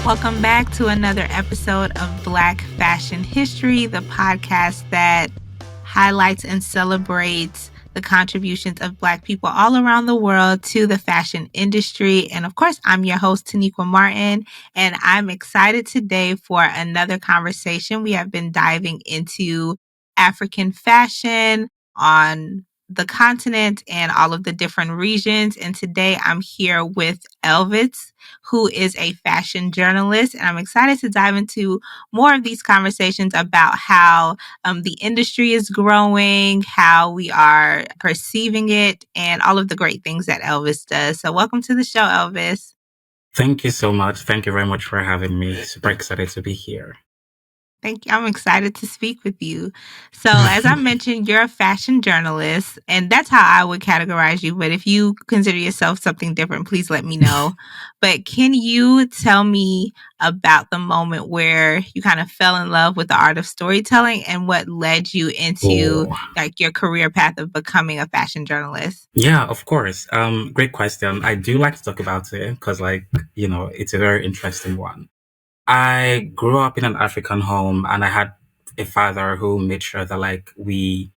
Welcome back to another episode of Black Fashion History, the podcast that highlights and celebrates the contributions of Black people all around the world to the fashion industry. And of course, I'm your host, Taniqua Martin, and I'm excited today for another conversation. We have been diving into African fashion on the continent and all of the different regions. And today I'm here with Elvis, who is a fashion journalist. And I'm excited to dive into more of these conversations about how the industry is growing, how we are perceiving it, and all of the great things that Elvis does. So, welcome to the show, Elvis. Thank you so much. Thank you very much for having me. Super excited to be here. Thank you. I'm excited to speak with you. So, as I mentioned, you're a fashion journalist, and that's how I would categorize you. But if you consider yourself something different, please let me know. But can you tell me about the moment where you kind of fell in love with the art of storytelling and what led you into Oh, like your career path of becoming a fashion journalist? yeah, of course. Great question. I do like to talk about it because, it's a very interesting one. I grew up in an African home and I had a father who made sure that, we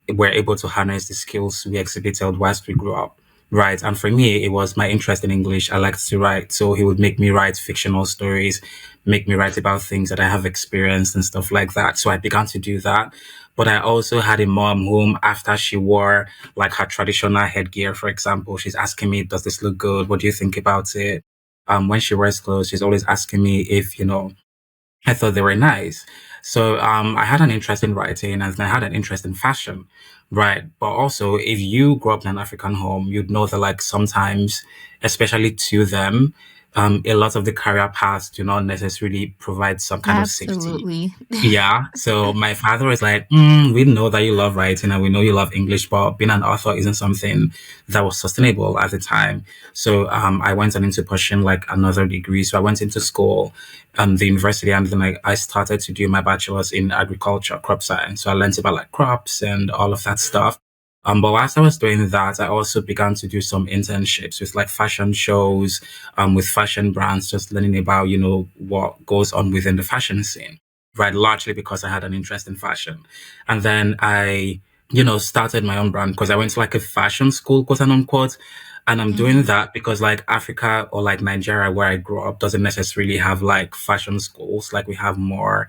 were able to harness the skills we exhibited whilst we grew up. Right. And for me, it was my interest in English. I liked to write. So he would make me write fictional stories, make me write about things that I have experienced and stuff like that. So I began to do that. But I also had a mom whom, after she wore like her traditional headgear, for example, she's asking me, does this look good? What do you think about it? When she wears clothes, she's always asking me if, I thought they were nice. So I had an interest in writing and I had an interest in fashion, right? But also, if you grew up in an African home, you'd know that like sometimes, especially to them, a lot of the career paths do not necessarily provide some kind of safety. Absolutely. Yeah. So my father was like, we know that you love writing and we know you love English, but being an author isn't something that was sustainable at the time. So I went on into pursuing like another degree. So I went into school, the university, and then I started to do my bachelor's in agriculture, crop science. So I learned about like crops and all of that stuff. But whilst I was doing that, I also began to do some internships with like fashion shows, with fashion brands, just learning about, what goes on within the fashion scene, right? Largely because I had an interest in fashion. And then I, started my own brand because I went to like a fashion school, quote and unquote. And I'm doing Mhm. that because like Africa or like Nigeria, where I grew up, doesn't necessarily have like fashion schools. Like we have more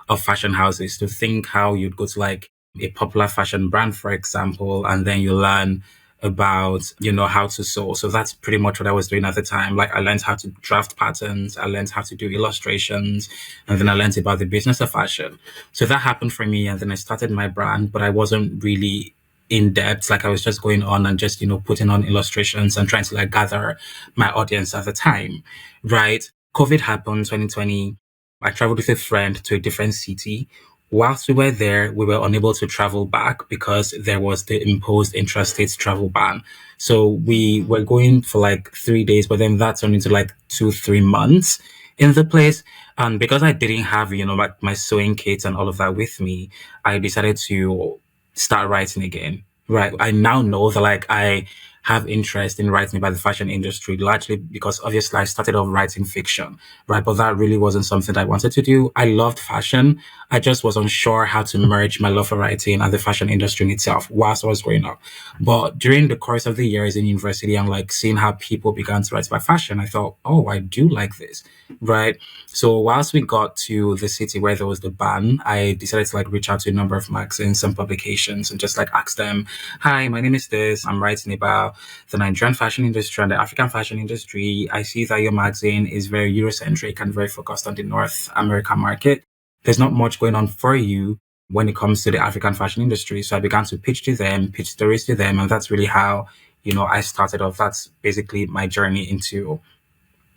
of fashion houses. To think how you'd go to like a popular fashion brand, for example, and then you learn about, how to sew. So that's pretty much what I was doing at the time. Like I learned how to draft patterns, I learned how to do illustrations, and then I learned about the business of fashion. So that happened for me, and then I started my brand, but I wasn't really in depth. Like I was just going on and just, putting on illustrations and trying to like gather my audience at the time. Right. COVID happened 2020. I traveled with a friend to a different city. Whilst we were there, we were unable to travel back because there was the imposed intrastate travel ban. So we Mhm. were going for like 3 days, but then that turned into like 2, 3 months in the place. And because I didn't have, like my sewing kits and all of that with me, I decided to start writing again. Right. I now know that like I have interest in writing about the fashion industry, largely because obviously I started off writing fiction, right? But that really wasn't something that I wanted to do. I loved fashion. I just was unsure how to merge my love for writing and the fashion industry in itself whilst I was growing up. But during the course of the years in university and like seeing how people began to write about fashion, I thought, oh, I do like this, right? So whilst we got to the city where there was the ban, I decided to like reach out to a number of magazines and publications and just like ask them, hi, my name is this. I'm writing about the Nigerian fashion industry and the African fashion industry. I see that your magazine is very Eurocentric and very focused on the North American market. There's not much going on for you when it comes to the African fashion industry. So I began to pitch to them, pitch stories to them, and that's really how, I started off. That's basically my journey into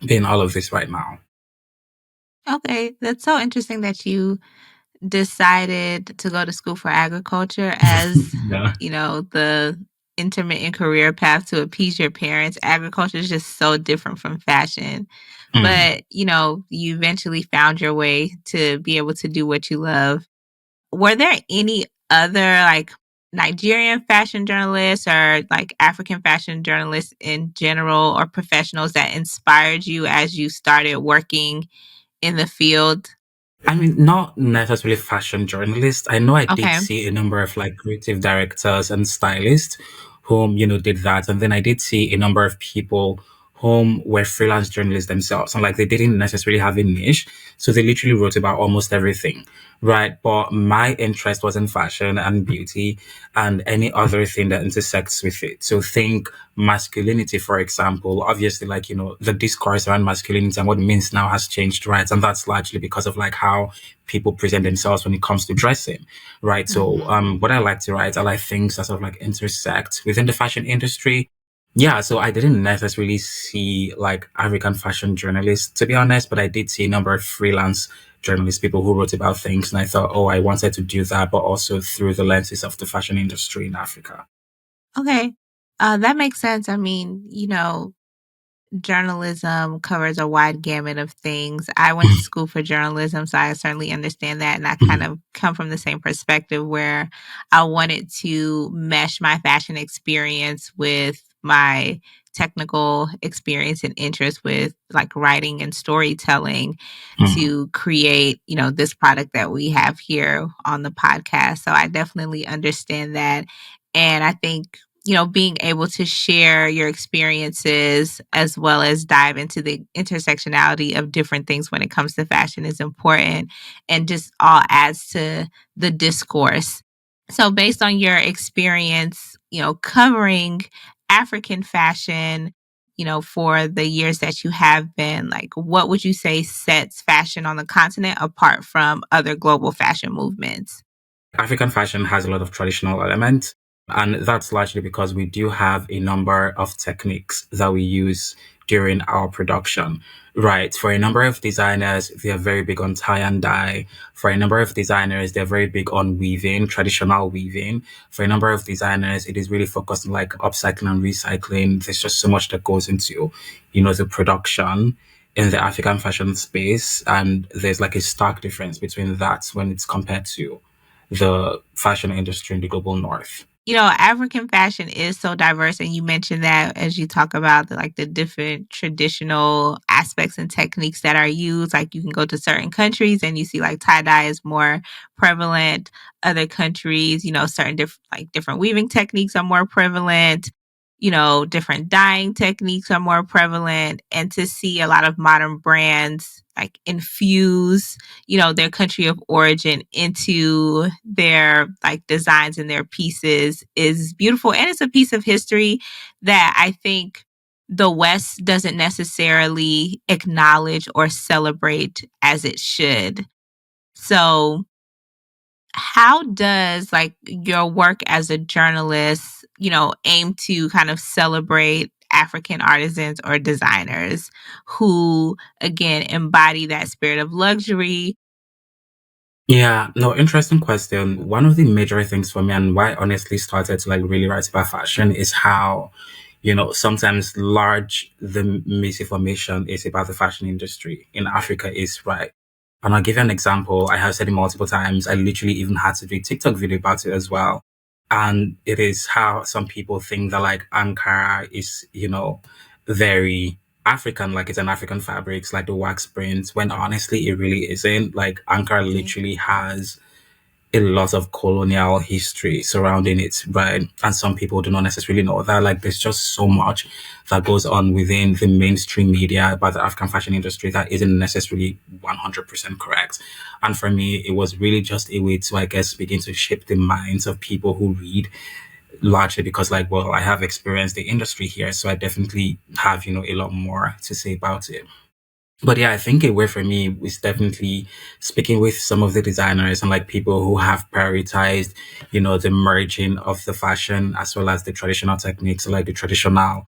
being all of this right now. Okay, that's so interesting that you decided to go to school for agriculture as, Yeah. the intermittent career path to appease your parents. Agriculture is just so different from fashion. Mm. But, you eventually found your way to be able to do what you love. Were there any other like Nigerian fashion journalists or like African fashion journalists in general or professionals that inspired you as you started working in the field? I mean, not necessarily fashion journalists. I know I did Okay. see a number of like creative directors and stylists whom, did that. And then I did see a number of people whom were freelance journalists themselves. And like they didn't necessarily have a niche. So they literally wrote about almost everything. Right. But my interest was in fashion and beauty and any other thing that intersects with it. So think masculinity, for example. Obviously, like, the discourse around masculinity and what it means now has changed, right? And that's largely because of like how people present themselves when it comes to dressing, right? So, Hmm. what I like to write, I like things that sort of like intersect within the fashion industry. Yeah, so I didn't necessarily see like African fashion journalists, to be honest, but I did see a number of freelance journalists, people who wrote about things, and I thought, oh, I wanted to do that, but also through the lenses of the fashion industry in Africa. Okay. That makes sense. I mean, journalism covers a wide gamut of things. I went to school for journalism, so I certainly understand that. And I kind Mhm. of come from the same perspective where I wanted to mesh my fashion experience with my technical experience and interest with like writing and storytelling Mhm. to create, this product that we have here on the podcast. So I definitely understand that. And I think being able to share your experiences as well as dive into the intersectionality of different things when it comes to fashion is important and just all adds to the discourse. So, based on your experience, covering African fashion, for the years that you have been, like, what would you say sets fashion on the continent apart from other global fashion movements? African fashion has a lot of traditional elements, and that's largely because we do have a number of techniques that we use during our production. Right. For a number of designers, they are very big on tie and dye. For a number of designers, they're very big on weaving, traditional weaving. For a number of designers, it is really focused on like upcycling and recycling. There's just so much that goes into, the production in the African fashion space. And there's like a stark difference between that when it's compared to the fashion industry in the global north. African fashion is so diverse, and you mentioned that as you talk about the different traditional aspects and techniques that are used. Like you can go to certain countries and you see like tie dye is more prevalent. Other countries, certain different weaving techniques are more prevalent. Different dyeing techniques are more prevalent, and to see a lot of modern brands like infuse their country of origin into their like designs and their pieces is beautiful, and it's a piece of history that I think the West doesn't necessarily acknowledge or celebrate as it should. So how does like your work as a journalist, aim to kind of celebrate African artisans or designers who again embody that spirit of luxury? Yeah, no, interesting question. One of the major things for me and why I honestly started to like really write about fashion is how, sometimes large the misinformation is about the fashion industry in Africa is, right. And I'll give you an example. I have said it multiple times. I literally even had to do a TikTok video about it as well. And it is how some people think that like Ankara is, very African, like it's an African fabric, it's like the wax print, when honestly it really isn't. Like Ankara Yeah. literally has a lot of colonial history surrounding it, right? And some people do not necessarily know that. Like there's just so much that goes on within the mainstream media about the African fashion industry that isn't necessarily 100% correct. And for me, it was really just a way to, I guess, begin to shape the minds of people who read, largely because like, well, I have experienced the industry here, so I definitely have, a lot more to say about it. But yeah, I think a way for me is definitely speaking with some of the designers and like people who have prioritized, the merging of the fashion as well as the traditional techniques, like the traditional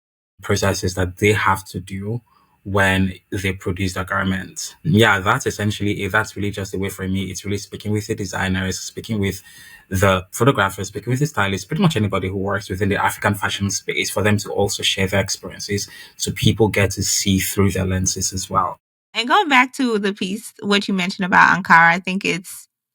processes that they have to do when they produce the garments. Yeah, that's essentially it. That's really just a way for me. It's really speaking with the designers, speaking with the photographers, speaking with the stylists, pretty much anybody who works within the African fashion space for them to also share their experiences so people get to see through their lenses as well. And going back to the piece, what you mentioned about Ankara, I think it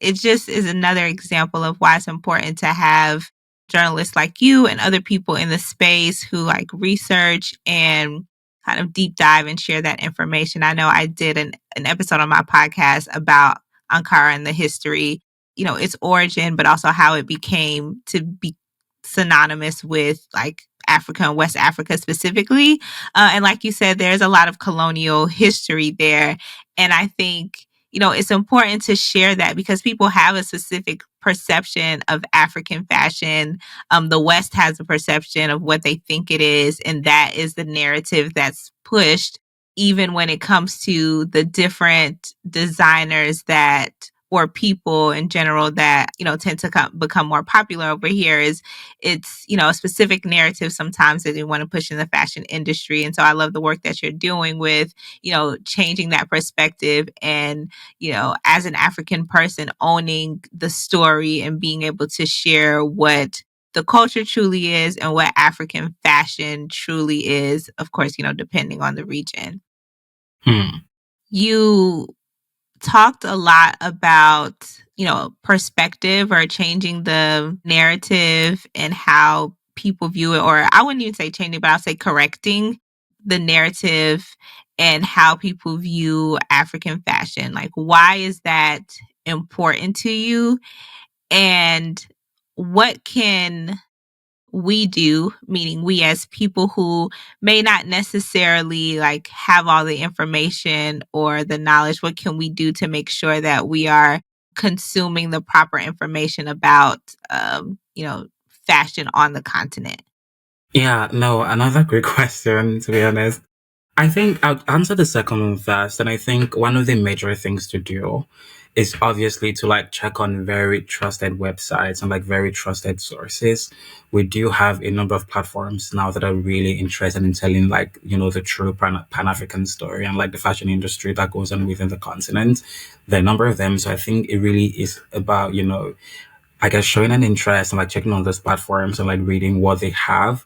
just is another example of why it's important to have journalists like you and other people in the space who like research and kind of deep dive and share that information. I know I did an episode on my podcast about Ankara and the history, its origin, but also how it became to be synonymous with like Africa and West Africa specifically. And like you said, there's a lot of colonial history there. And I think, it's important to share that because people have a specific perception of African fashion. The West has a perception of what they think it is, and that is the narrative that's pushed, even when it comes to the different designers that or people in general that tend to become more popular over here. Is it's a specific narrative sometimes that they want to push in the fashion industry. And so I love the work that you're doing with changing that perspective, and as an African person, owning the story and being able to share what the culture truly is and what African fashion truly is, of course, depending on the region. Hmm. You talked a lot about, perspective or changing the narrative and how people view it, or I wouldn't even say changing, but I'll say correcting the narrative and how people view African fashion. Like, why is that important to you? And what can we do, meaning we as people who may not necessarily like have all the information or the knowledge, what can we do to make sure that we are consuming the proper information about fashion on the continent? Yeah, no, another great question, to be honest. I think I'll answer the second one first. And I think one of the major things to do is obviously to like check on very trusted websites and like very trusted sources. We do have a number of platforms now that are really interested in telling like, the true Pan-African story and like the fashion industry that goes on within the continent. There are a number of them. So I think it really is about, I guess showing an interest and like checking on those platforms and like reading what they have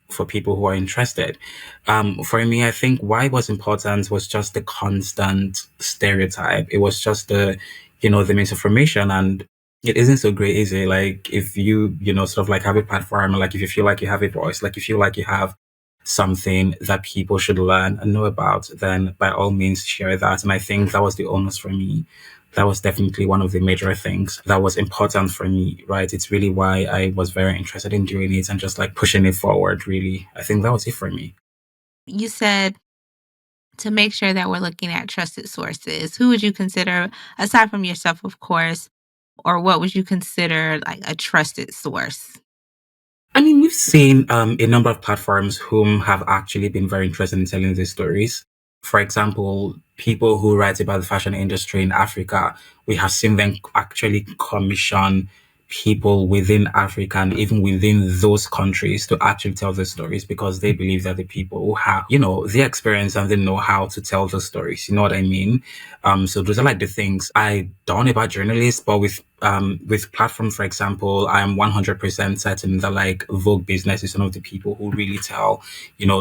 for people who are interested. For me, I think why it was important was just the constant stereotype. It was just the misinformation, and it isn't so great, is it? Like if you, sort of like have a platform, like if you feel like you have a voice, like you feel like you have something that people should learn and know about, then by all means share that. And I think that was the onus for me. That was definitely one of the major things that was important for me, right? It's really why I was very interested in doing it and just like pushing it forward, really. I think that was it for me. You said to make sure that we're looking at trusted sources. Who would you consider, aside from yourself, of course, or what would you consider like a trusted source? I mean, we've seen a number of platforms whom have actually been very interested in telling these stories. For example, people who write about the fashion industry in Africa, we have seen them actually commission people within Africa and even within those countries to actually tell the stories because they believe that the people who have, the experience and the know-how to tell the stories. You know what I mean? So those are like the things I don't know about journalists, but with platform, for example, I'm 100% certain that like Vogue Business is one of the people who really tell,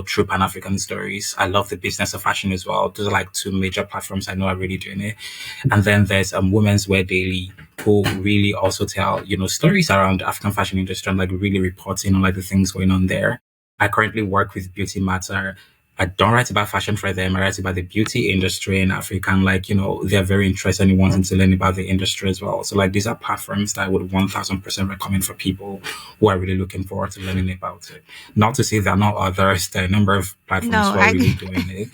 true Pan-African stories. I love the Business of Fashion as well. Those are like two major platforms I know are really doing it. And then there's Women's Wear Daily, who really also tell, stories around the African fashion industry and like really reporting on like the things going on there. I currently work with Beauty Matter. I don't write about fashion for them. I write about the beauty industry in Africa. And like, they're very interested in wanting to learn about the industry as well. So like these are platforms that I would 1000% recommend for people who are really looking forward to learning about it. Not to say there are not others. There are a number of platforms No, who are really doing it.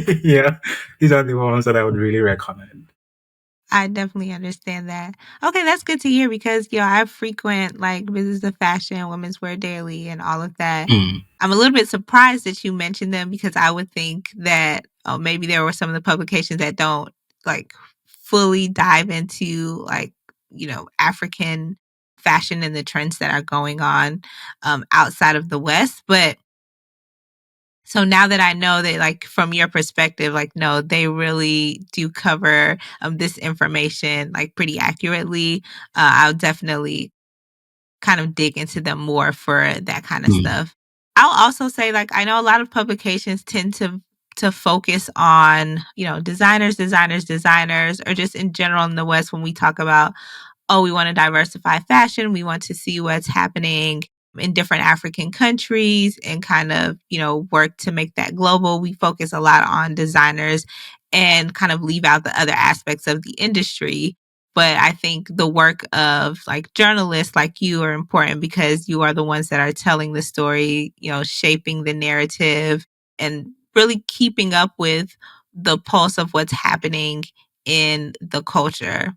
But, yeah, these are the ones that I would really recommend. I definitely understand that. Okay, that's good to hear because I frequent like Business of Fashion, Women's Wear Daily, and all of that. Mm, I'm a little bit surprised that you mentioned them because I would think that maybe there were some of the publications that don't like fully dive into like African fashion and the trends that are going on outside of the West. But so now that I know that, like, from your perspective, like, no, they really do cover this information like pretty accurately. I'll definitely kind of dig into them more for that kind of mm, stuff. I'll also say, like, I know a lot of publications tend to focus on designers, or just in general in the West when we talk about, oh, we want to diversify fashion, we want to see what's happening in different African countries and kind of, work to make that global. We focus a lot on designers and kind of leave out the other aspects of the industry. But I think the work of like journalists like you are important because you are the ones that are telling the story, shaping the narrative and really keeping up with the pulse of what's happening in the culture.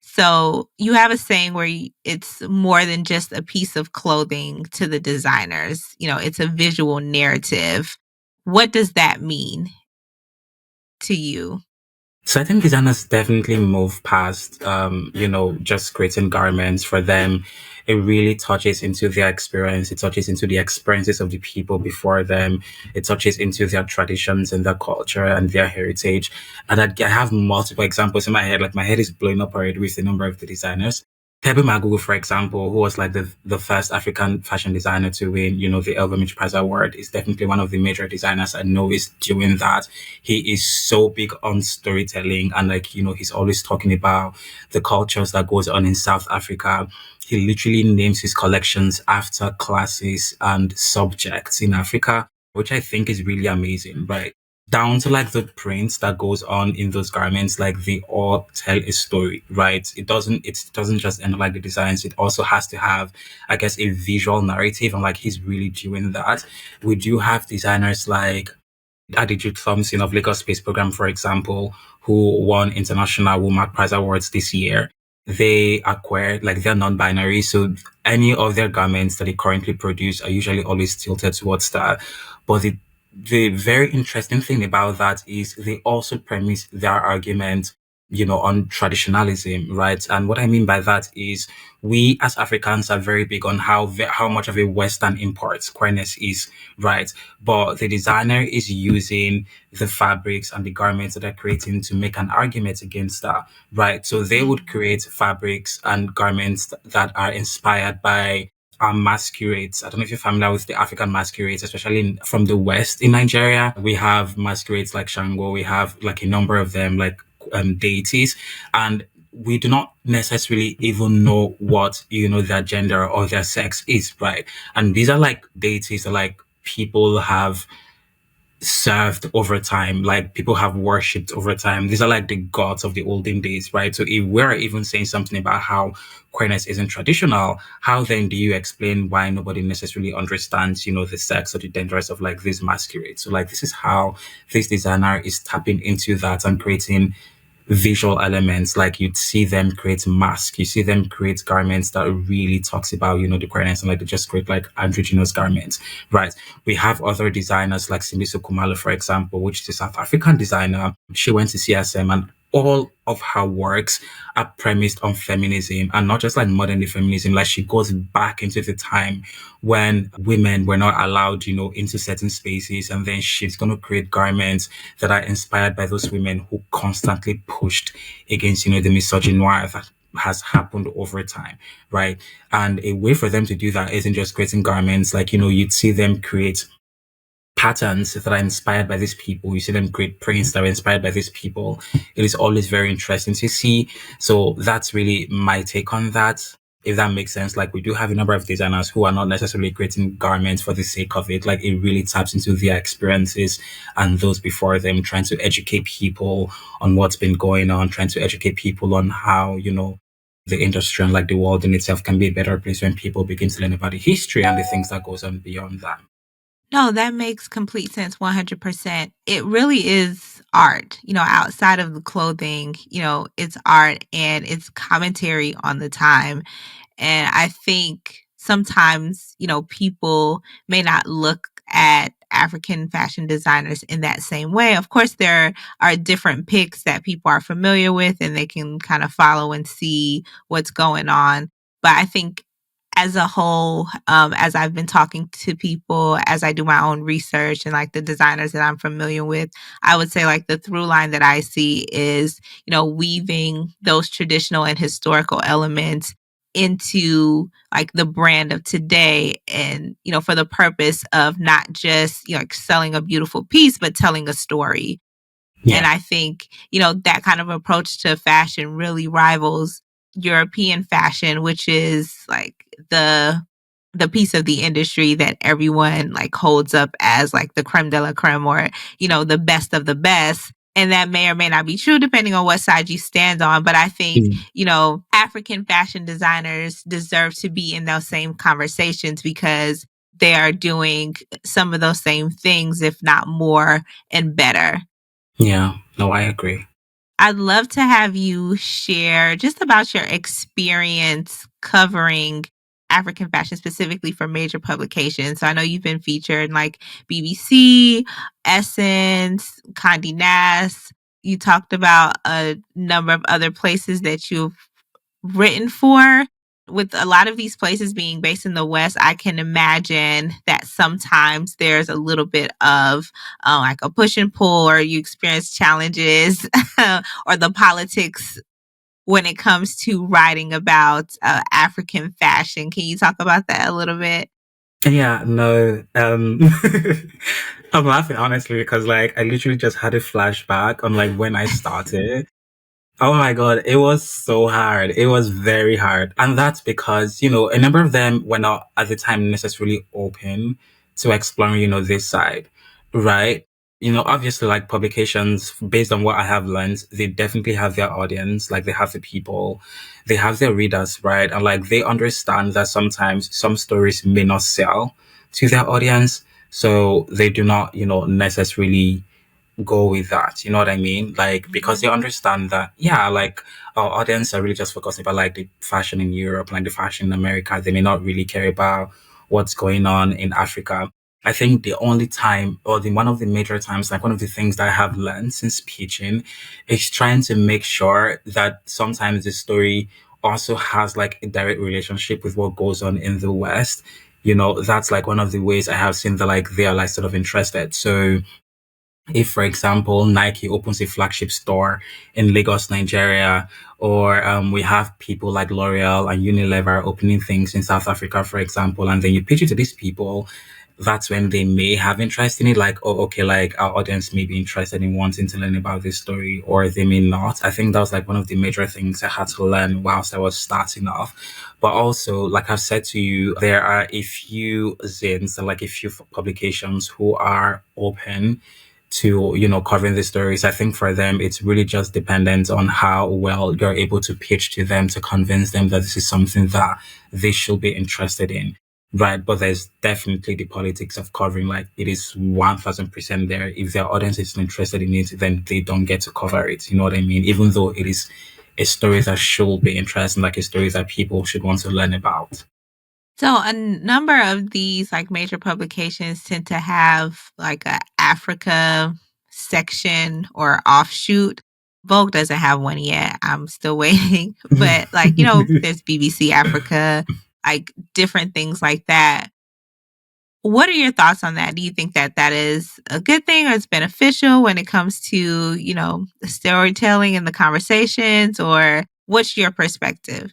So you have a saying where it's more than just a piece of clothing to the designers. It's a visual narrative. What does that mean to you? So I think designers definitely move past, just creating garments for them. It really touches into their experience. It touches into the experiences of the people before them. It touches into their traditions and their culture and their heritage. And I have multiple examples in my head. Like my head is blowing up already with the number of the designers. Tebe Magugu, for example, who was like the first African fashion designer to win, the Elvis Prize Award, is definitely one of the major designers I know is doing that. He is so big on storytelling and like, he's always talking about the cultures that goes on in South Africa. He literally names his collections after classes and subjects in Africa, which I think is really amazing, right? Down to like the prints that goes on in those garments, like they all tell a story, right? It doesn't just end like the designs. It also has to have, I guess, a visual narrative, and like he's really doing that. We do have designers like Adijit Thompson of Lagos Space Program, for example, who won International Womack Prize Awards this year. They acquired, like, they're non-binary, so any of their garments that they currently produce are usually always tilted towards that. But the very interesting thing about that is they also premise their argument, on traditionalism, right? And what I mean by that is we as Africans are very big on how much of a Western import queerness is, right? But the designer is using the fabrics and the garments that they're creating to make an argument against that, right? So they would create fabrics and garments that are inspired by masquerades. I don't know if you're familiar with the African masquerades, especially from the West in Nigeria. We have masquerades like Shango. We have like a number of them, like deities, and we do not necessarily even know what their gender or their sex is, right? And these are like deities that like people have served over time, like people have worshipped over time. These are like the gods of the olden days, right? So if we're even saying something about how queerness isn't traditional, how then do you explain why nobody necessarily understands, the sex or the genders of like these masquerades? So like this is how this designer is tapping into that and creating visual elements. Like you'd see them create masks, you see them create garments that really talks about the queerness, and like they just create like androgynous garments, right? We have other designers like Simiso Kumalo, for example, which is a South African designer. She went to CSM, and all of her works are premised on feminism, and not just like modern day feminism. Like she goes back into the time when women were not allowed, into certain spaces, and then she's going to create garments that are inspired by those women who constantly pushed against, the misogynoir that has happened over time, right? And a way for them to do that isn't just creating garments. Like, you'd see them create patterns that are inspired by these people. You see them create prints that are inspired by these people. It is always very interesting to see. So that's really my take on that. If that makes sense, like we do have a number of designers who are not necessarily creating garments for the sake of it. Like it really taps into their experiences and those before them, trying to educate people on what's been going on, trying to educate people on how, the industry and like the world in itself can be a better place when people begin to learn about the history and the things that goes on beyond that. No, that makes complete sense 100%. It really is art, outside of the clothing, it's art and it's commentary on the time. And I think sometimes, people may not look at African fashion designers in that same way. Of course, there are different picks that people are familiar with and they can kind of follow and see what's going on. But I think as a whole, as I've been talking to people, as I do my own research and like the designers that I'm familiar with, I would say like the through line that I see is, weaving those traditional and historical elements into like the brand of today and for the purpose of not just like selling a beautiful piece but telling a story. And Yeah. I think that kind of approach to fashion really rivals European fashion, which is like the the piece of the industry that everyone like holds up as like the creme de la creme, or, the best of the best. And that may or may not be true depending on what side you stand on. But I think, Mm. African fashion designers deserve to be in those same conversations because they are doing some of those same things, if not more and better. Yeah, no, I agree. I'd love to have you share just about your experience covering African fashion specifically for major publications. So I know you've been featured in like BBC, Essence, Condé Nast. You talked about a number of other places that you've written for. With a lot of these places being based in the West, I can imagine that sometimes there's a little bit of like a push and pull, or you experience challenges or the politics when it comes to writing about African fashion. Can you talk about that a little bit? Yeah, no. I'm laughing honestly because like I literally just had a flashback on like when I started. Oh my God, it was so hard. It was very hard. And that's because, a number of them were not at the time necessarily open to exploring, this side, right? Obviously, like publications, based on what I have learned, they definitely have their audience, like they have the people, they have their readers, right? And like they understand that sometimes some stories may not sell to their audience. So they do not, necessarily go with that. You know what I mean? Like, because Mhm. they understand that, yeah, like our audience are really just focusing about like the fashion in Europe, like the fashion in America. They may not really care about what's going on in Africa. I think the only time, or the one of the major times, like one of the things that I have learned since pitching is trying to make sure that sometimes the story also has like a direct relationship with what goes on in the West. That's like one of the ways I have seen that like they are like sort of interested. So if, for example, Nike opens a flagship store in Lagos, Nigeria, or we have people like L'Oreal and Unilever opening things in South Africa, for example, and then you pitch it to these people, that's when they may have interest in it. Like, oh, okay, like our audience may be interested in wanting to learn about this story, or they may not. I think that was like one of the major things I had to learn whilst I was starting off. But also, like I've said to you, there are a few zines and like a few publications who are open to covering the stories. I think for them it's really just dependent on how well you're able to pitch to them to convince them that this is something that they should be interested in, right? But there's definitely the politics of covering. Like it is 1000% there. If their audience is interested in it, then they don't get to cover it. You know what I mean? Even though it is a story that should be interesting, like a story that people should want to learn about. So a number of these like major publications tend to have like a Africa section or offshoot. Vogue doesn't have one yet. I'm still waiting. But like, there's BBC Africa, like different things like that. What are your thoughts on that? Do you think that that is a good thing or it's beneficial when it comes to, the storytelling and the conversations, or what's your perspective?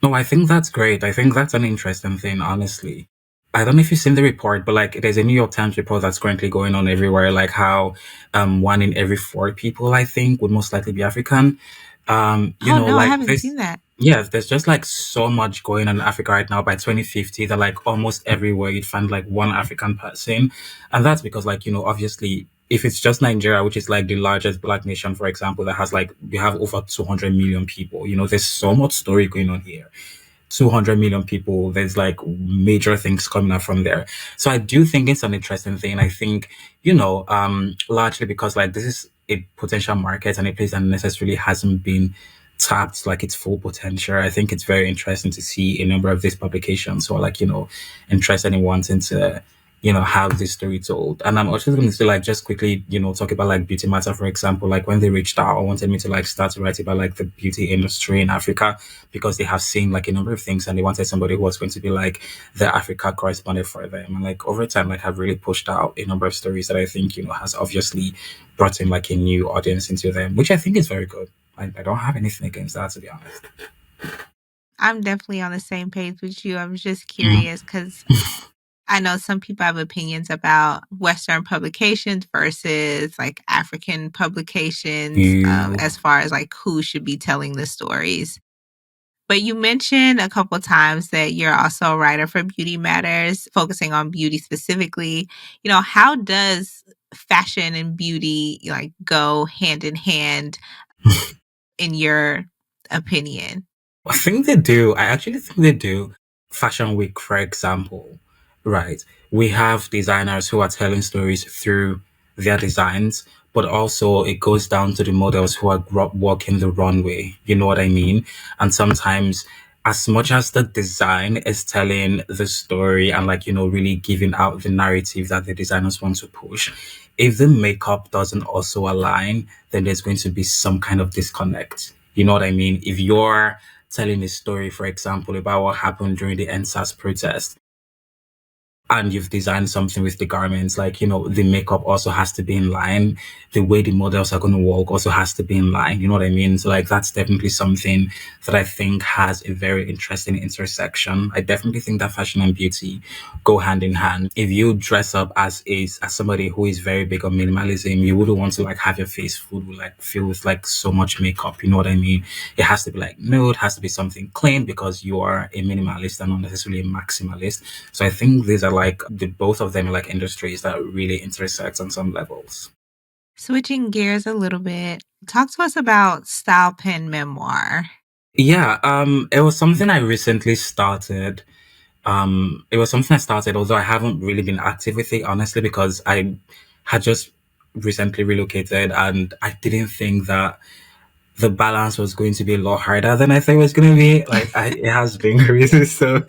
No, I think that's great. I think that's an interesting thing, honestly. I don't know if you've seen the report, but like there's a New York Times report that's currently going on everywhere, like how one in every four people I think would most likely be African. Oh no, I Like haven't this, seen that. yeah, there's just like so much going on in Africa right now. By 2050, that like almost everywhere you'd find like one African person. And that's because like, obviously if it's just Nigeria, which is like the largest black nation, for example, that has like we have over 200 million people, there's so much story going on here. 200 million people, there's like major things coming up from there. So I do think it's an interesting thing. I think, largely because like this is a potential market and a place that necessarily hasn't been tapped like its full potential. I think it's very interesting to see a number of these publications who are like, interested in wanting to have this story told. And I'm also going to say, like, just quickly, talk about like Beauty Matter, for example, like when they reached out and wanted me to like start to write about like the beauty industry in Africa because they have seen like a number of things and they wanted somebody who was going to be like the Africa correspondent for them. And like over time, like I've really pushed out a number of stories that I think, has obviously brought in like a new audience into them, which I think is very good. I don't have anything against that, to be honest. I'm definitely on the same page with you. I was just Mm. curious because I know some people have opinions about Western publications versus like African publications, You, as far as like who should be telling the stories. But you mentioned a couple times that you're also a writer for Beauty Matters, focusing on beauty specifically. How does fashion and beauty like go hand in hand in your opinion? I think they do. I actually think they do. Fashion Week, for example, right? We have designers who are telling stories through their designs, but also it goes down to the models who are walking the runway. You know what I mean? And sometimes, as much as the design is telling the story and, like, really giving out the narrative that the designers want to push, if the makeup doesn't also align, then there's going to be some kind of disconnect. You know what I mean? If you're telling a story, for example, about what happened during the NSAS protest, and you've designed something with the garments, like, the makeup also has to be in line. The way the models are going to walk also has to be in line. You know what I mean? So, like, that's definitely something that I think has a very interesting intersection. I definitely think that fashion and beauty go hand in hand. If you dress up as somebody who is very big on minimalism, you wouldn't want to, like, have your face full with, like, filled with, like, so much makeup. You know what I mean? It has to be like nude, has to be something clean, because you are a minimalist and not necessarily a maximalist. So I think these are like the both of them are like industries that really intersect on some levels. Switching gears a little bit, talk to us about Style Pen Memoir. Yeah, it was something I recently started. It was something I started, although I haven't really been active with it, honestly, because I had just recently relocated and I didn't think that the balance was going to be a lot harder than I thought it was going to be. Like, it has been crazy. So,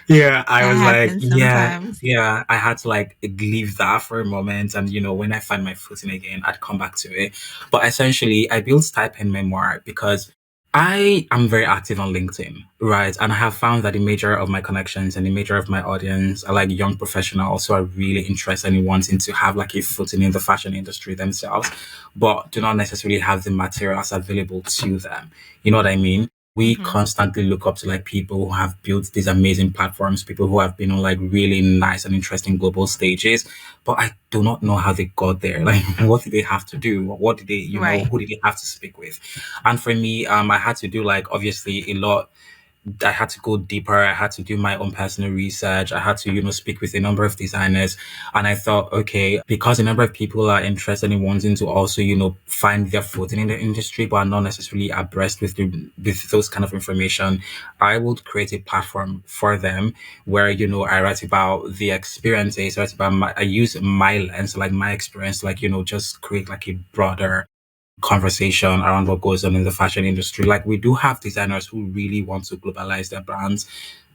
yeah, I That was like, happens yeah, sometimes. yeah, I had to like leave that for a moment. And, when I find my footing again, I'd come back to it. But essentially, I built Type in Memoir because I am very active on LinkedIn, right? And I have found that the major of my connections and the major of my audience are like young professionals who are really interested in wanting to have like a footing in the fashion industry themselves, but do not necessarily have the materials available to them. You know what I mean? We Mhm. constantly look up to like people who have built these amazing platforms, people who have been on like really nice and interesting global stages, but I do not know how they got there. Like, what did they have to do? What did they, Right. who did they have to speak with? And for me, I had to do like obviously a lot. I had to go deeper. I had to do my own personal research. I had to, speak with a number of designers. And I thought, okay, because a number of people are interested in wanting to also, find their footing in the industry, but are not necessarily abreast with those kind of information, I would create a platform for them where, I write about the experiences, I use my lens, like my experience, like, just create like a broader conversation around what goes on in the fashion industry. Like, we do have designers who really want to globalize their brands,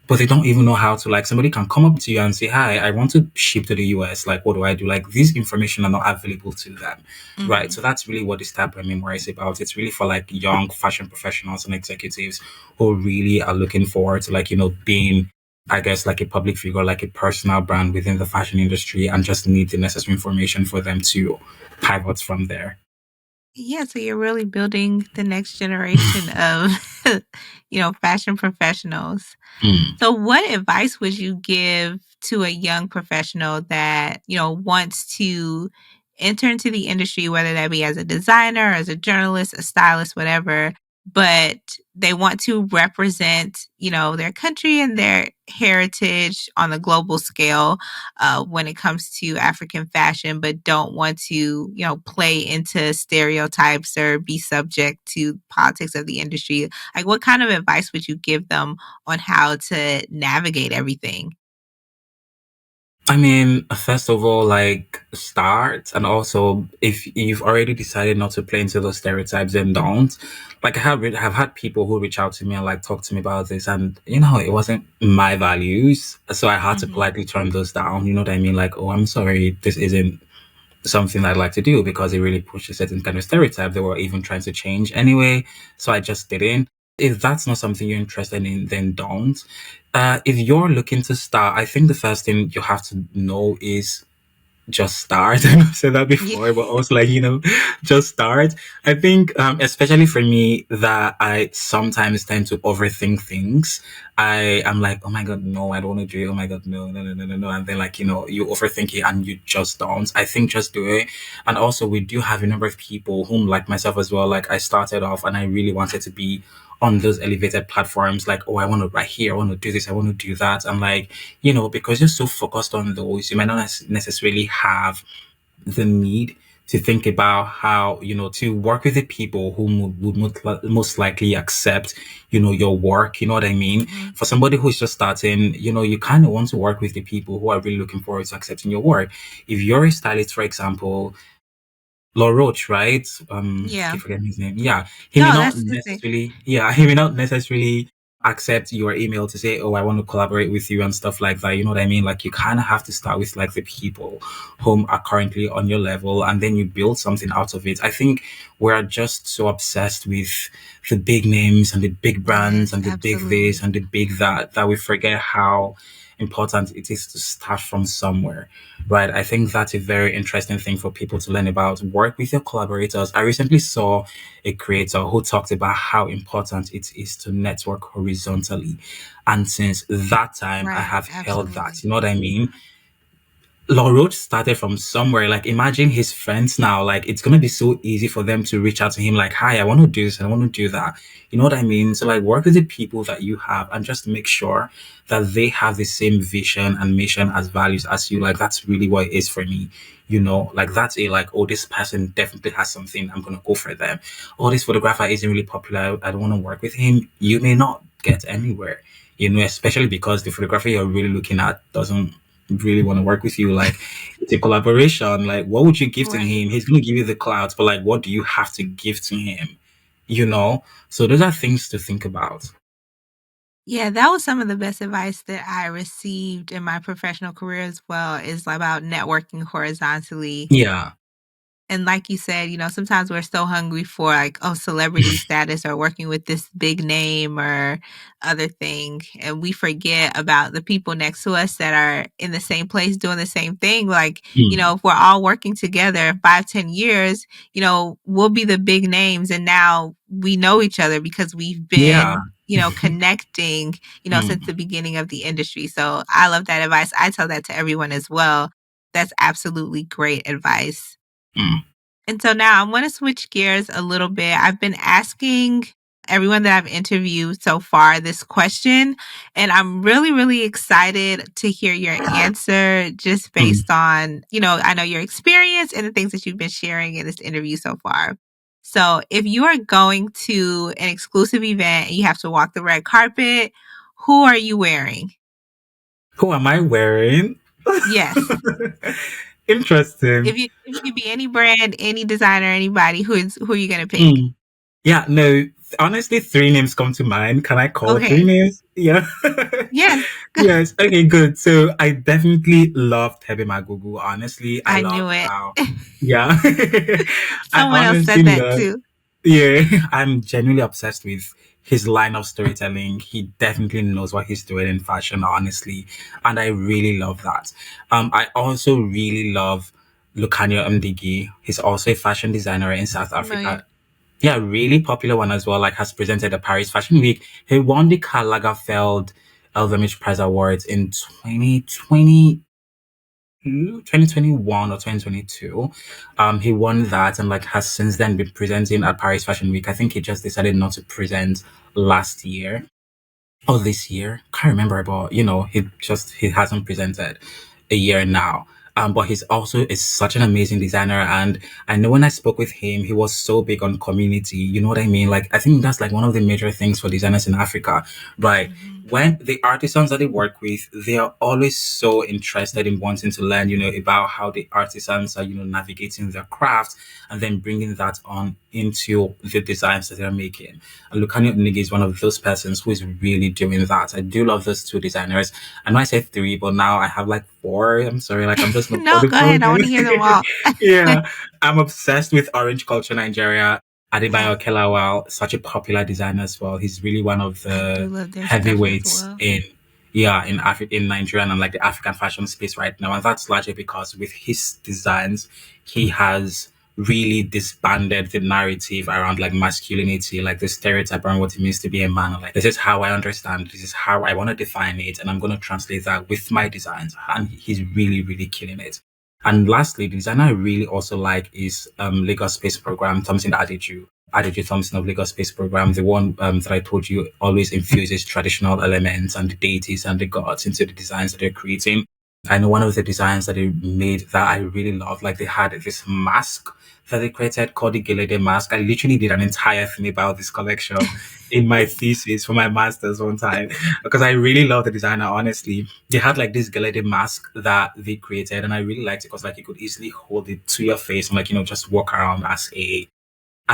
but they don't even know how to. Like, somebody can come up to you and say, "Hi, I want to ship to the US. Like, what do I do?" Like, these information are not available to them, right? Mhm. So that's really what this type of memoir is about. It's really for like young fashion professionals and executives who really are looking forward to, like, being, I guess, like a public figure, like a personal brand within the fashion industry, and just need the necessary information for them to pivot from there. Yeah, so you're really building the next generation of, fashion professionals. Mm. So, what advice would you give to a young professional that, wants to enter into the industry, whether that be as a designer, as a journalist, a stylist, whatever, but they want to represent, their country and their heritage on a global scale when it comes to African fashion, but don't want to, play into stereotypes or be subject to politics of the industry? Like, what kind of advice would you give them on how to navigate everything? I mean, first of all, like, start, and also if you've already decided not to play into those stereotypes, then don't. Like, have had people who reach out to me and like talk to me about this, and it wasn't my values, so I had to Mhm. politely turn those down. You know what I mean? Like, oh, I'm sorry, this isn't something I'd like to do because it really pushed a certain kind of stereotype they were even trying to change anyway. So I just didn't. If that's not something you're interested in, then don't. If you're looking to start, I think the first thing you have to know is just start. I've said that Yeah. before, but also like, just start. I think, especially for me, that I sometimes tend to overthink things. I am like, oh my God, no, I don't want to do it. Oh my God, no, no, no, no, no, no. And then like, you overthink it and you just don't. I think just do it. And also we do have a number of people whom like myself as well, like I started off and I really wanted to be on those elevated platforms, like, oh, I want to write here, I want to do this, I want to do that. And like, because you're so focused on those, you might not necessarily have the need to think about how, to work with the people who would most likely accept, your work. You know what I mean? Mhm. For somebody who's just starting, you kind of want to work with the people who are really looking forward to accepting your work. If you're a stylist, for example, Roach, right? Yeah. Keep forgetting his name. Yeah, No, that's his thing. he may not necessarily accept your email to say, "Oh, I want to collaborate with you" and stuff like that. You know what I mean? Like you kind of have to start with like the people whom are currently on your level, and then you build something out of it. I think we're just so obsessed with the big names and the big brands Yes, and the big this absolutely. and the big that we forget how important it is to start from somewhere, right? I think that's a very interesting thing for people to learn about. Work with your collaborators. I recently saw a creator who talked about how important it is to network horizontally. And since that time, I Right, have held that. absolutely. You know what I mean? Roach started from somewhere. Like, imagine his friends now. Like, it's gonna be so easy for them to reach out to him. Like, hi, I want to do this and I want to do that. You know what I mean? So, like, work with the people that you have and just make sure that they have the same vision and mission as values as you. Like, that's really what it is for me. Like that's a like, oh, this person definitely has something. I'm gonna go for them. Oh, this photographer isn't really popular. I don't want to work with him. You may not get anywhere. Especially because the photographer you're really looking at doesn't really want to work with you. Like it's a collaboration. Like what would you give to Right. him? He's gonna give you the clouds, but like what do you have to give to him? So those are things to think about. Yeah, that was some of the best advice that I received in my professional career as well, is about networking horizontally. Yeah. And like you said, sometimes we're so hungry for like, oh, celebrity status or working with this big name or other thing. And we forget about the people next to us that are in the same place doing the same thing. Like, Mm. if we're all working together 5, 10 years, we'll be the big names. And now we know each other because we've Yeah. been, connecting, since Mm. the beginning of the industry. So I love that advice. I tell that to everyone as well. That's absolutely great advice. Mm. And so now I want to switch gears a little bit. I've been asking everyone that I've interviewed so far this question, and I'm really, really excited to hear your answer just Mm. based on, I know your experience and the things that you've been sharing in this interview so far. So, if you are going to an exclusive event and you have to walk the red carpet, who are you wearing? Who am I wearing? Yes. Interesting. If you could be any brand, any designer, anybody, who are you gonna pick? Mm. Yeah, no, honestly, three names come to mind. Can I call three Okay. names? Yeah. Yes. Yes. Okay, good. So I definitely love Tebe Magugu. Honestly, I I love knew it. how, yeah. I Someone else honestly said that love, too. yeah, I'm genuinely obsessed with his line of storytelling. He definitely knows what he's doing in fashion, honestly. And I really love that. I also really love Lucanio Mdigi. He's also a fashion designer in South Familiar. Africa. Yeah, really popular one as well, like has presented at Paris Fashion Week. He won the Karl Lagerfeld LVMH Prize Awards in 2021 or 2022. He won that and like has since then been presenting at Paris Fashion Week. I think he just decided not to present last year or this year. Can't remember, but he hasn't presented a year now. But he's also is such an amazing designer, and I know when I spoke with him, he was so big on community. You know what I mean? Like I think that's like one of the major things for designers in Africa, right? Mhm. When the artisans that they work with, they are always so interested in wanting to learn, about how the artisans are, navigating their craft and then bringing that on into the designs that they're making. And Lucanio Nigi is one of those persons who is really doing that. I do love those two designers. I know I said three, but now I have like four. I'm sorry, like I'm just No, go ahead. I again. want to hear them all. Yeah, I'm obsessed with Orange Culture Nigeria. Yes, Adebayo Kelawal, such a popular designer as well. He's really one of I do the love their stuff as heavyweights well. in Africa, in Nigeria, and like the African fashion space right now. And that's largely because with his designs, he has really disbanded the narrative around like masculinity, like the stereotype around what it means to be a man. Like this is how I understand, this is how I want to define it, and I'm going to translate that with my designs. And he's really, really killing it. And lastly, the designer I really also like is Lagos Space Program, Thompson Adeju. Adeji Thompson of Lagos Space Program, the one that I told you always infuses traditional elements and the deities and the gods into the designs that they're creating. I know one of the designs that they made that I really love, like they had this mask that they created called the Gelede mask. I literally did an entire thing about this collection in my thesis for my master's one time because I really love the designer, honestly. They had like this Gelede mask that they created, and I really liked it because like you could easily hold it to your face and like, just walk around as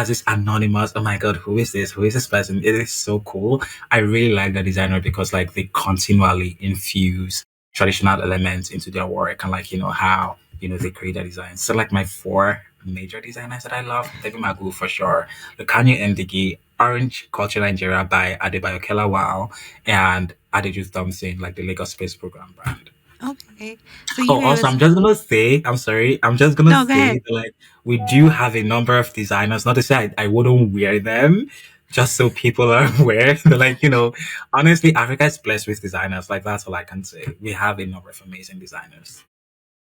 this anonymous, oh my god, who is this? Who is this person? It is so cool. I really like the designer because like they continually infuse traditional elements into their work and like, how, they create their designs. So like my four major designers that I love, Debbie Magu for sure, Lukanyo Ndigi, Orange Culture Nigeria by Adebayo Kelawal, and Adeju Thompson, like the Lagos Space Program brand. Okay. So you Oh, gave also, us I'm just gonna say, I'm sorry, I'm just gonna no, go say ahead. that, like, we do have a number of designers, not to say I wouldn't wear them, just so people are aware. But, like, honestly, Africa is blessed with designers. Like, that's all I can say. We have a number of amazing designers.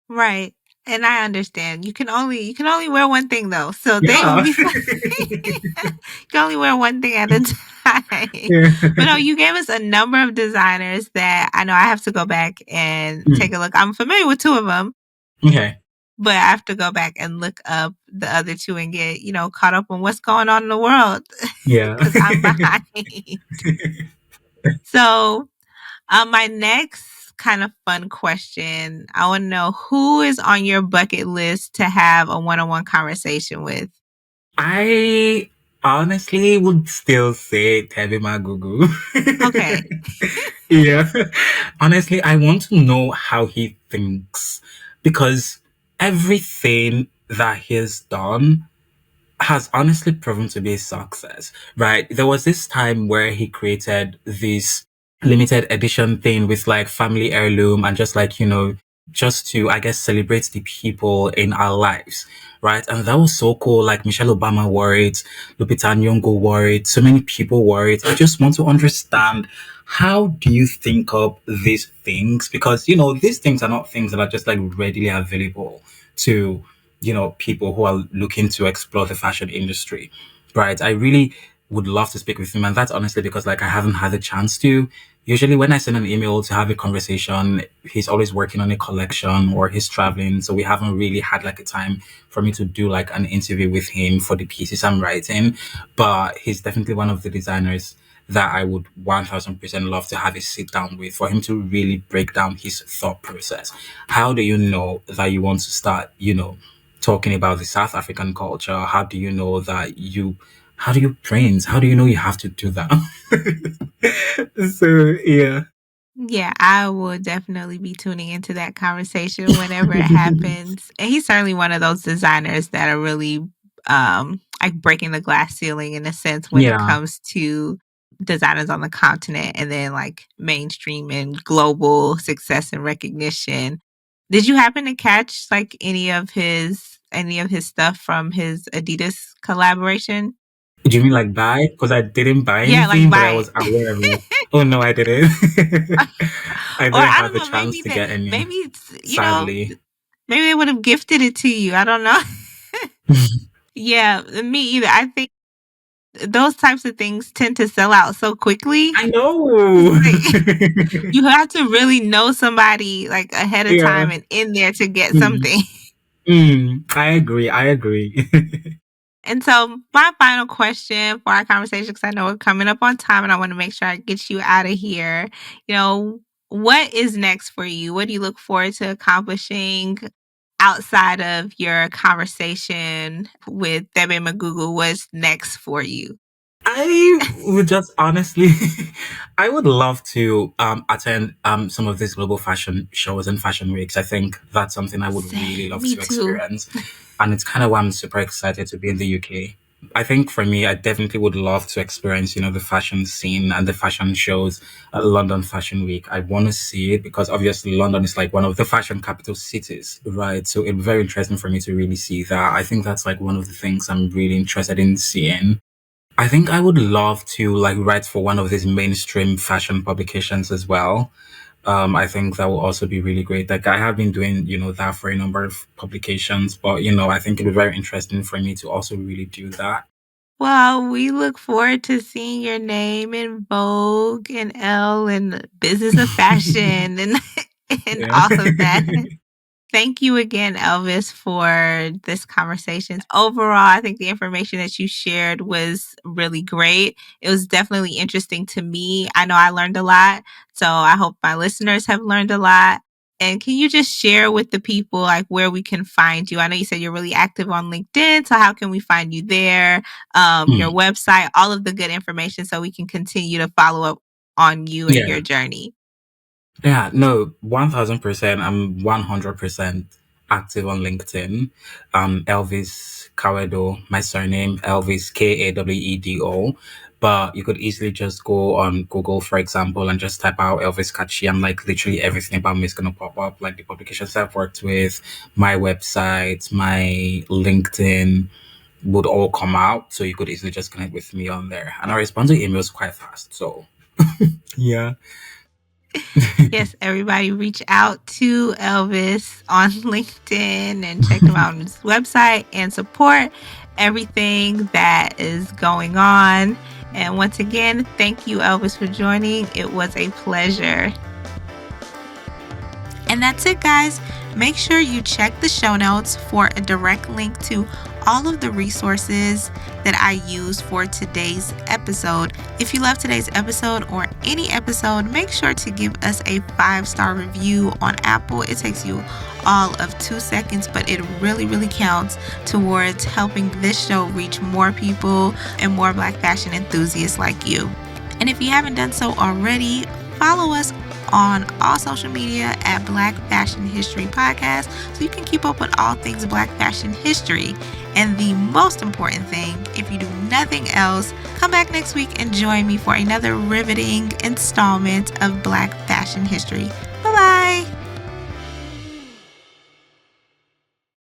Right. And I understand. You can only wear one thing though. So they will Yeah. be fine. You can only wear one thing at a time. Yeah. But no, you gave us a number of designers that I know I have to go back and take Mm, a look. I'm familiar with two of them, okay. but I have to go back and look up the other two and get, caught up on what's going on in the world Yeah. because I'm behind. So, my next kind of fun question, I want to know who is on your bucket list to have a one-on-one conversation with? I honestly would still say Tebe Magugu. Okay. Yeah. Honestly, I want to know how he thinks because everything that he's done has honestly proven to be a success, right? There was this time where he created this limited edition thing with like family heirloom and just like, just to, I guess, celebrate the people in our lives, right? And that was so cool. Like Michelle Obama wore it, Lupita Nyong'o wore it, so many people wore it. I just want to understand how do you think of these things? Because, these things are not things that are just like readily available to people who are looking to explore the fashion industry, right? I really would love to speak with him. And that's honestly because like I haven't had the chance to. Usually when I send an email to have a conversation, he's always working on a collection or he's traveling. So we haven't really had like a time for me to do like an interview with him for the pieces I'm writing. But he's definitely one of the designers that I would 1000% love to have a sit down with for him to really break down his thought process. How do you know that you want to start, talking about the South African culture? How do you know that how do you print? How do you know you have to do that? So, yeah. Yeah, I will definitely be tuning into that conversation whenever it happens. And he's certainly one of those designers that are really like breaking the glass ceiling in a sense when it Yeah. comes to designers on the continent and then like mainstream and global success and recognition. Did you happen to catch like any of his stuff from his Adidas collaboration? Do you mean like buy? Because I didn't buy Yeah, like anything, but I buy was aware of it. Oh no, I didn't. it. I Or didn't I have don't the know, chance to get any, maybe it's sadly. maybe they would have gifted it to you. I don't know. Yeah, me either. I think those types of things tend to sell out so quickly. I It's know. like you have to really know somebody like ahead of Yeah. time and in there to get Mm. something. I agree. I agree. And so, my final question for our conversation, because I know we're coming up on time and I want to make sure I get you out of here. What is next for you? What do you look forward to accomplishing outside of your conversation with Debbie Magugu? What's next for you? I would just honestly, I would love to attend some of these global fashion shows and fashion weeks. I think that's something I would really Same, love me to too. experience, and it's kind of why I'm super excited to be in the UK. I think for me, I definitely would love to experience, the fashion scene and the fashion shows at London Fashion Week. I want to see it because obviously London is like one of the fashion capital cities, right? So it'd be very interesting for me to really see that. I think that's like one of the things I'm really interested in seeing. I think I would love to like write for one of these mainstream fashion publications as well. I think that will also be really great. Like I have been doing, that for a number of publications, but I think it'd be very interesting for me to also really do that. Well, we look forward to seeing your name in Vogue and Elle and Business of Fashion and and Yeah. all of that. Thank you again, Elvis, for this conversation. Overall, I think the information that you shared was really great. It was definitely interesting to me. I know I learned a lot, so I hope my listeners have learned a lot. And can you just share with the people like where we can find you? I know you said you're really active on LinkedIn, so how can we find you there? Your Hmm. website, all of the good information, so we can continue to follow up on you and Yeah. your journey. Yeah, no, 1000%. I'm 100% active on LinkedIn. Elvis Kawedo, my surname, Elvis Kawedo. But you could easily just go on Google, for example, and just type out Elvis Kachi. And like literally everything about me is going to pop up, like the publications I've worked with, my website, my LinkedIn would all come out. So you could easily just connect with me on there. And I respond to emails quite fast. So, yeah. Yes, everybody reach out to Elvis on LinkedIn and check him out on his website and support everything that is going on. And once again, thank you, Elvis, for joining. It was a pleasure. And that's it, guys. Make sure you check the show notes for a direct link to all of the resources that I use for today's episode. If you love today's episode or any episode, make sure to give us a 5-star review on Apple. It takes you all of 2 seconds, but it really, really counts towards helping this show reach more people and more Black fashion enthusiasts like you. And if you haven't done so already, follow us on all social media at Black Fashion History Podcast so you can keep up with all things Black fashion history. And the most important thing, if you do nothing else, come back next week and join me for another riveting installment of Black Fashion History.